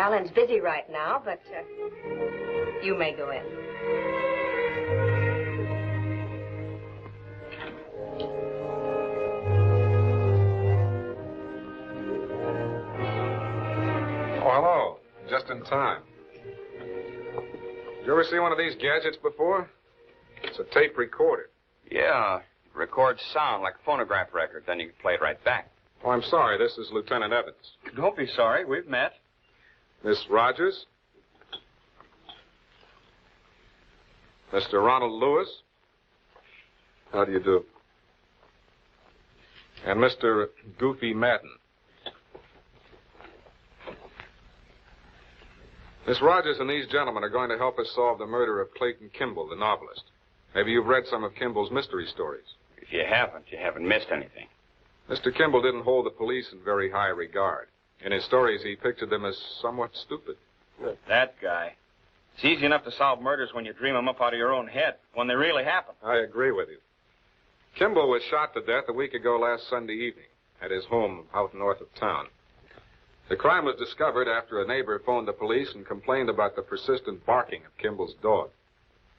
Alan's busy right now, but you may go in. Oh, hello. Just in time. Did you ever see one of these gadgets before? It's a tape recorder. Yeah, it records sound like a phonograph record. Then you can play it right back. Oh, I'm sorry. This is Lieutenant Evans. Don't be sorry. We've met. Miss Rogers. Mr. Ronald Lewis. How do you do? And Mr. Goofy Madden. Miss Rogers and these gentlemen are going to help us solve the murder of Clayton Kimball, the novelist. Maybe you've read some of Kimball's mystery stories. If you haven't missed anything. Mr. Kimball didn't hold the police in very high regard. In his stories, he pictured them as somewhat stupid. That guy. It's easy enough to solve murders when you dream them up out of your own head, when they really happen. I agree with you. Kimball was shot to death a week ago last Sunday evening at his home out north of town. The crime was discovered after a neighbor phoned the police and complained about the persistent barking of Kimball's dog.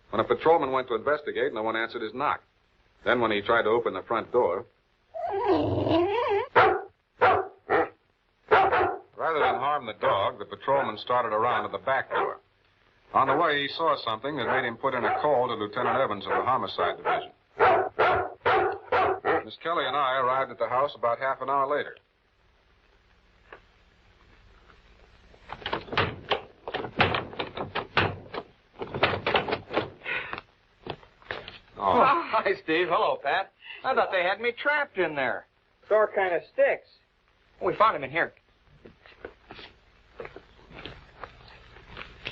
When a patrolman went to investigate, no one answered his knock. Then when he tried to open the front door, rather than harm the dog, the patrolman started around to the back door. On the way, he saw something that made him put in a call to Lieutenant Evans of the Homicide Division. Miss Kelly and I arrived at the house about half an hour later. Oh, hi, Steve. Hello, Pat. I thought they had me trapped in there. Door kind of sticks. We found him in here.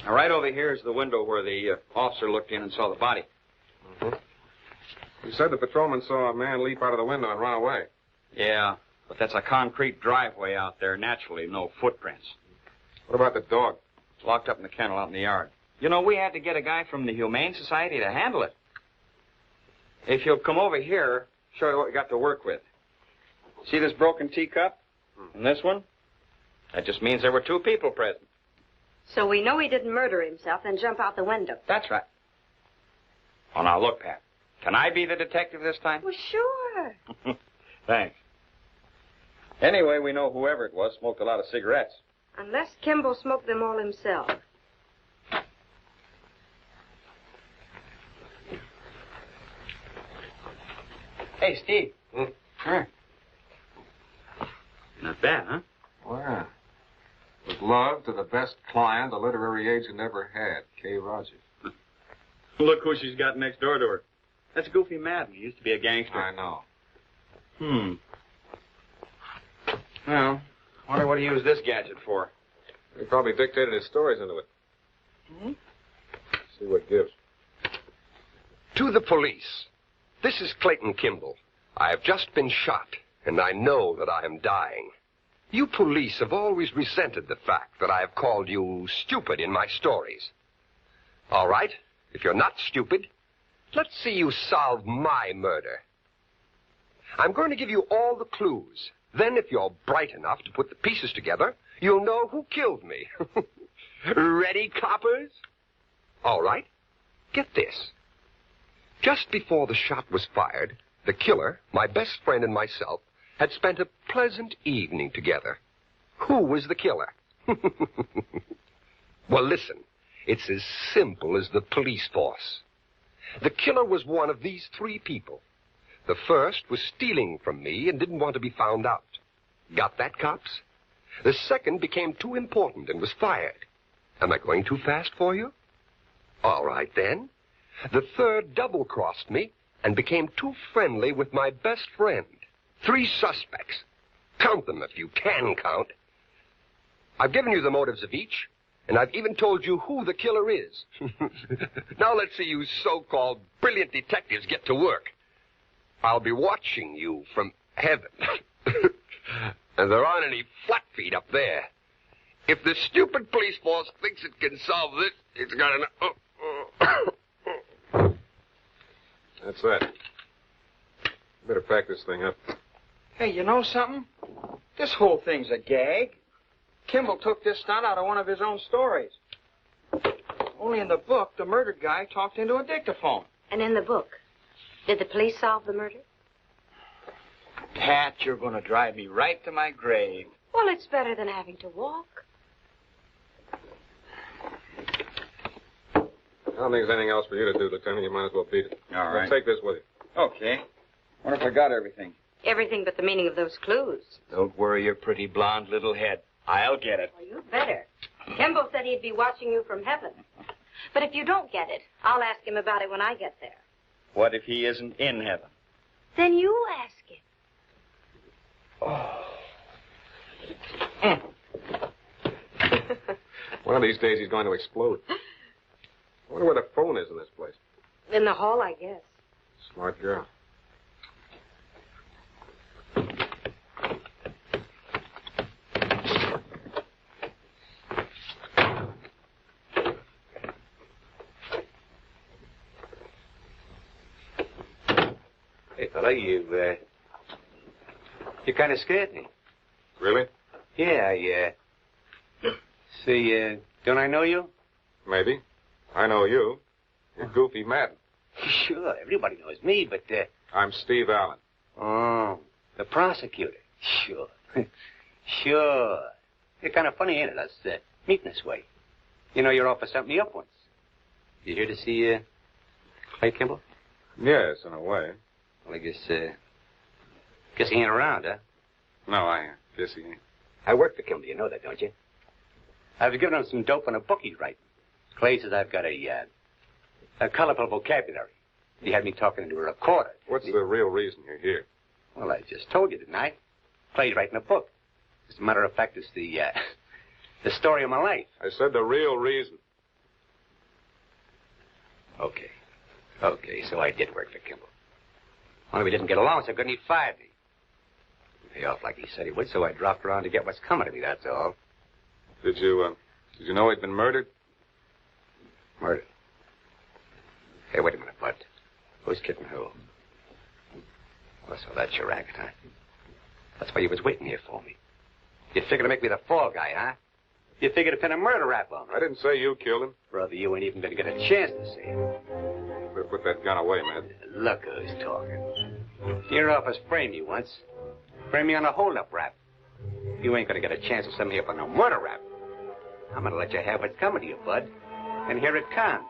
Now, right over here is the window where the officer looked in and saw the body. Mm-hmm. You said the patrolman saw a man leap out of the window and run away. Yeah, but that's a concrete driveway out there. Naturally, no footprints. What about the dog? It's locked up in the kennel out in the yard. You know, we had to get a guy from the Humane Society to handle it. If you'll come over here, show you what we got to work with. See this broken teacup? And this one? That just means there were two people present. So we know he didn't murder himself and jump out the window. That's right. Oh, now look, Pat. Can I be the detective this time? Well, sure. Thanks. Anyway, we know whoever it was smoked a lot of cigarettes. Unless Kimball smoked them all himself. Hey, Steve. Sure. Not bad, huh? Well, with love to the best client a literary agent ever had, Kay Rogers. Look who she's got next door to her. That's Goofy Madden. He used to be a gangster. I know. Well, wonder what he used this gadget for. He probably dictated his stories into it. See what gives. To the police. This is Clayton Kimball. I have just been shot, and I know that I am dying. You police have always resented the fact that I have called you stupid in my stories. All right, if you're not stupid, let's see you solve my murder. I'm going to give you all the clues. Then, if you're bright enough to put the pieces together, you'll know who killed me. Ready, coppers? All right, get this. Just before the shot was fired, the killer, my best friend and myself, had spent a pleasant evening together. Who was the killer? Well, listen, it's as simple as the police force. The killer was one of these three people. The first was stealing from me and didn't want to be found out. Got that, cops? The second became too important and was fired. Am I going too fast for you? All right, then. The third double-crossed me and became too friendly with my best friend. 3 suspects. Count them if you can count. I've given you the motives of each, and I've even told you who the killer is. Now let's see you so-called brilliant detectives get to work. I'll be watching you from heaven. And there aren't any flat feet up there. If the stupid police force thinks it can solve this, it's got an... That's that. Better pack this thing up. Hey, you know something? This whole thing's a gag. Kimball took this stunt out of one of his own stories. Only in the book, the murdered guy talked into a dictaphone. And in the book, did the police solve the murder? Pat, you're going to drive me right to my grave. Well, it's better than having to walk. I don't think there's anything else for you to do, Lieutenant. You might as well beat it. All right. Take this with you. Okay. Wonder if I got everything. Everything but the meaning of those clues. Don't worry your pretty blonde little head. I'll get it. Well, you better. Kimball said he'd be watching you from heaven. But if you don't get it, I'll ask him about it when I get there. What if he isn't in heaven? Then you ask him. Oh. One of these days he's going to explode. I wonder where the phone is in this place. In the hall, I guess. Smart girl. Hey, fella, you kind of scared me. Really? Yeah, See, don't I know you? Maybe. I know you. You're Goofy Madden. Sure, everybody knows me, but, I'm Steve Allen. Oh, the prosecutor. Sure. Sure. You're kind of funny, ain't it, us meeting this way? You know, you're off for something me up once. You here to see, Clay Kimball? Yes, in a way. Well, I guess he ain't around, huh? No, I guess he ain't. I work for Kimball, you know that, don't you? I've given him some dope on a book he's writing. Clay says I've got a colorful vocabulary. He had me talking into a recorder. What's the real reason you're here? Well, I just told you, didn't I? Clay's writing a book. As a matter of fact, it's the story of my life. I said the real reason. Okay, so I did work for Kimball. Only we didn't get along so good and he fired me. Pay off like he said he would, so I dropped around to get what's coming to me, that's all. Did you know he'd been murdered? Murdered? Hey, wait a minute, Bud. Who's kidding who? Oh, so that's your racket, huh? That's why you was waiting here for me. You figured to make me the fall guy, huh? You figured to pin a murder rap on me. I didn't say you killed him. Brother, you ain't even gonna get a chance to say it. Better put that gun away, man. Look who's talking. Your office framed you once. Framed me on a hold-up rap. You ain't gonna get a chance to send me up on no murder rap. I'm gonna let you have what's coming to you, Bud. And here it comes.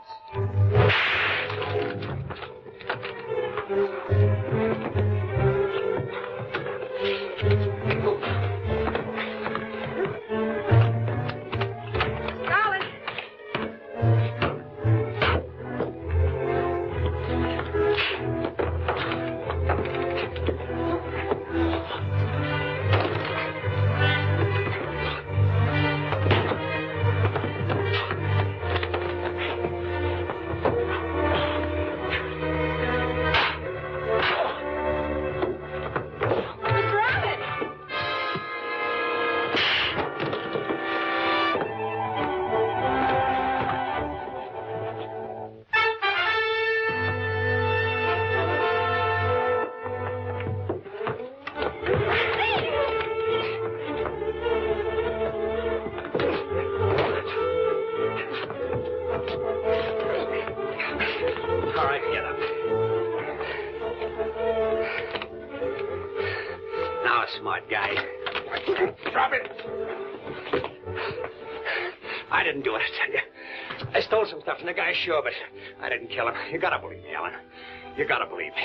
Smart guy. Drop it. I didn't do it, I tell you. I stole some stuff from the guy, sure, but I didn't kill him. You gotta believe me, Alan. You gotta believe me.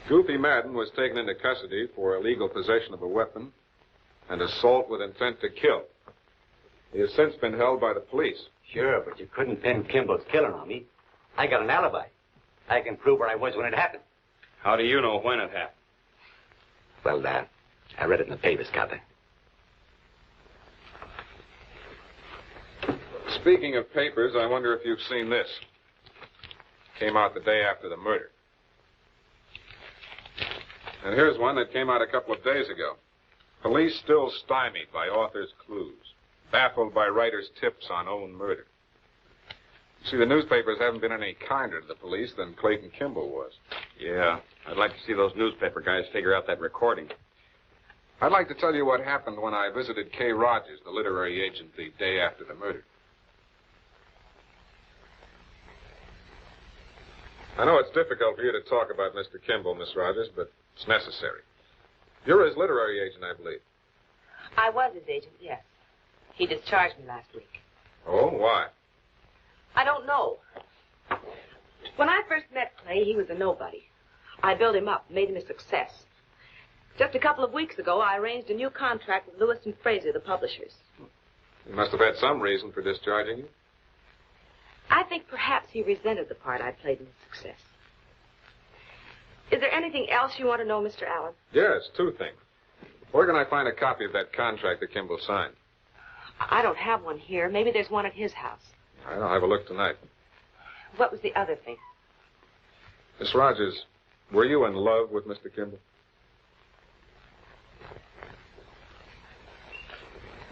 Goofy Madden was taken into custody for illegal possession of a weapon and assault with intent to kill. He has since been held by the police. Sure, but you couldn't pin Kimball's killing on me. I got an alibi. I can prove where I was when it happened. How do you know when it happened? Well, I read it in the papers, copy. Speaking of papers, I wonder if you've seen this. Came out the day after the murder. And here's one that came out a couple of days ago. Police still stymied by author's clues. Baffled by writer's tips on own murder. See, the newspapers haven't been any kinder to the police than Clayton Kimball was. Yeah, I'd like to see those newspaper guys figure out that recording. I'd like to tell you what happened when I visited Kay Rogers, the literary agent, the day after the murder. I know it's difficult for you to talk about Mr. Kimball, Miss Rogers, but it's necessary. You're his literary agent, I believe. I was his agent, yes. He discharged me last week. Oh, why? I don't know. When I first met Clay, he was a nobody. I built him up, made him a success. Just a couple of weeks ago, I arranged a new contract with Lewis and Fraser, the publishers. You must have had some reason for discharging you. I think perhaps he resented the part I played in his success. Is there anything else you want to know, Mr. Allen? Yes, two things. Where can I find a copy of that contract that Kimball signed? I don't have one here. Maybe there's one at his house. All right, I'll have a look tonight. What was the other thing? Miss Rogers, were you in love with Mr. Kimball?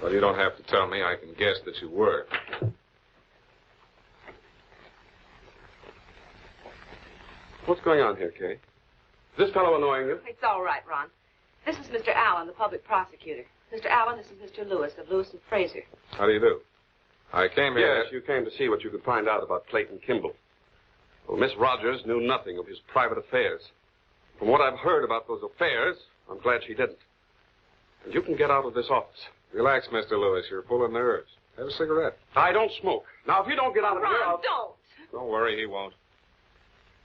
Well, you don't have to tell me. I can guess that you were. What's going on here, Kay? Is this fellow annoying you? It's all right, Ron. This is Mr. Allen, the public prosecutor. Mr. Allen, this is Mr. Lewis of Lewis and Fraser. How do you do? I came here... Yes, you came to see what you could find out about Clayton Kimball. Well, Miss Rogers knew nothing of his private affairs. From what I've heard about those affairs, I'm glad she didn't. And you can get out of this office. Relax, Mr. Lewis. You're full of nerves. Have a cigarette. I don't smoke. Now, if you don't get out of here, Ron, don't! Don't worry, he won't.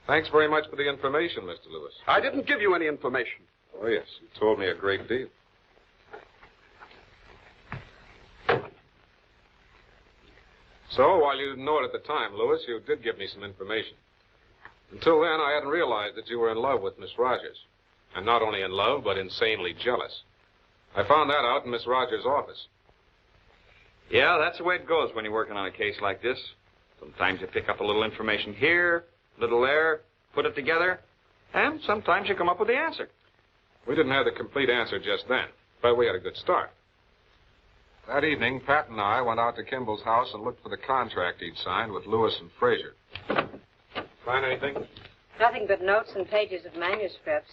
Thanks very much for the information, Mr. Lewis. I didn't give you any information. Oh, yes. You told me a great deal. So, while you didn't know it at the time, Lewis, you did give me some information. Until then, I hadn't realized that you were in love with Miss Rogers. And not only in love, but insanely jealous. I found that out in Miss Rogers' office. Yeah, that's the way it goes when you're working on a case like this. Sometimes you pick up a little information here, a little there, put it together, and sometimes you come up with the answer. We didn't have the complete answer just then, but we had a good start. That evening, Pat and I went out to Kimball's house and looked for the contract he'd signed with Lewis and Fraser. Find anything? Nothing but notes and pages of manuscripts.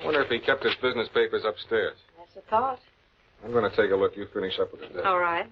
I wonder if he kept his business papers upstairs. That's a thought. I'm going to take a look. You finish up with it. All right.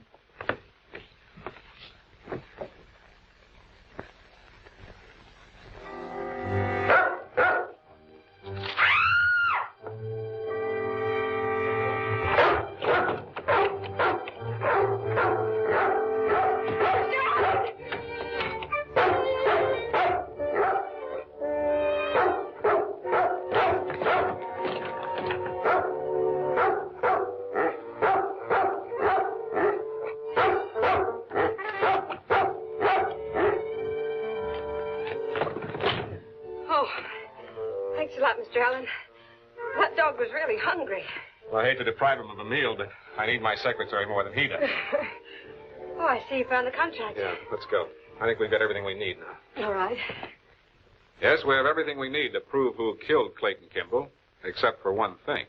Thanks a lot, Mr. Allen. That dog was really hungry. Well, I hate to deprive him of a meal, but I need my secretary more than he does. Oh, I see you found the contract. Yeah, let's go. I think we've got everything we need now. All right. Yes, we have everything we need to prove who killed Clayton Kimball, except for one thing.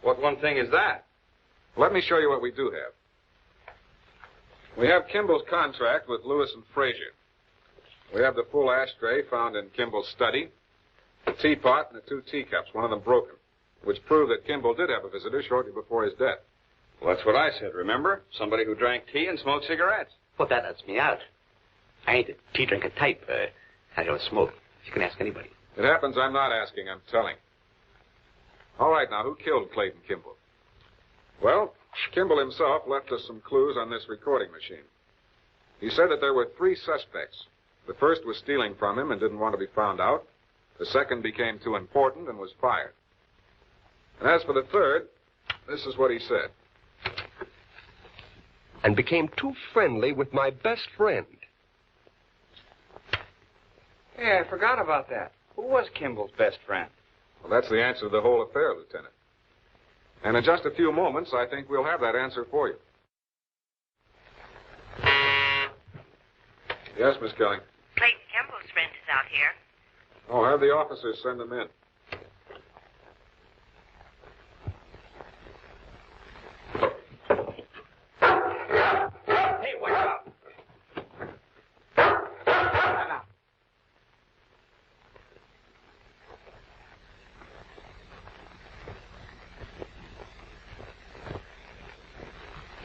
What one thing is that? Let me show you what we do have. We have Kimball's contract with Lewis and Fraser. We have the full ashtray found in Kimball's study, the teapot, and the two teacups, one of them broken, which prove that Kimball did have a visitor shortly before his death. Well, that's what I said, remember? Somebody who drank tea and smoked cigarettes. Well, that lets me out. I ain't a tea drinker type. I don't smoke. You can ask anybody. It happens I'm not asking, I'm telling. All right, now, who killed Clayton Kimball? Well, Kimball himself left us some clues on this recording machine. He said that there were 3 suspects. The first was stealing from him and didn't want to be found out. The second became too important and was fired. And as for the third, this is what he said. And became too friendly with my best friend. Hey, I forgot about that. Who was Kimball's best friend? Well, that's the answer to the whole affair, Lieutenant. And in just a few moments, I think we'll have that answer for you. Yes, Miss Kelly. Clayton Kimball's friend is out here. Oh, have the officers send them in. Hey, watch out.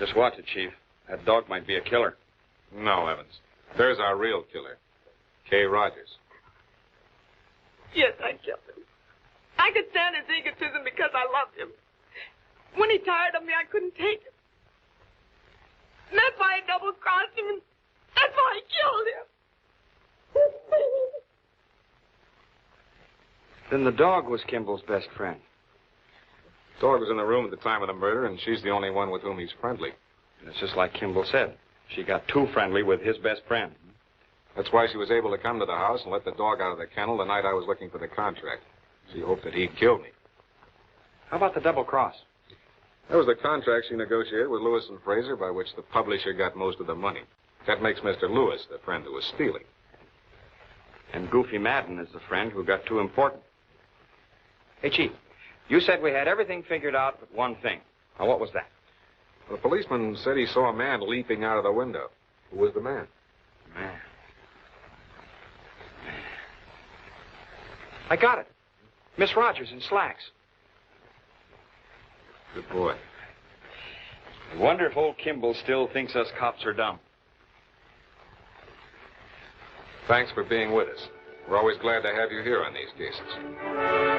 Just watch it, Chief. That dog might be a killer. No, Evans. There's our real killer, Kay Rogers. Yes, I killed him. I could stand his egotism because I loved him. When he tired of me, I couldn't take it. And that's why I double-crossed him, and that's why I killed him. Then the dog was Kimball's best friend. Dog was in the room at the time of the murder, and she's the only one with whom he's friendly. And it's just like Kimball said. She got too friendly with his best friend. That's why she was able to come to the house and let the dog out of the kennel the night I was looking for the contract. She hoped that he'd kill me. How about the double cross? That was the contract she negotiated with Lewis and Fraser by which the publisher got most of the money. That makes Mr. Lewis the friend who was stealing. And Goofy Madden is the friend who got too important. Hey, Chief, you said we had everything figured out but one thing. Now, what was that? The policeman said he saw a man leaping out of the window. Who was the man? Man. I got it. Miss Rogers in slacks. Good boy. I wonder if old Kimball still thinks us cops are dumb. Thanks for being with us. We're always glad to have you here on these cases.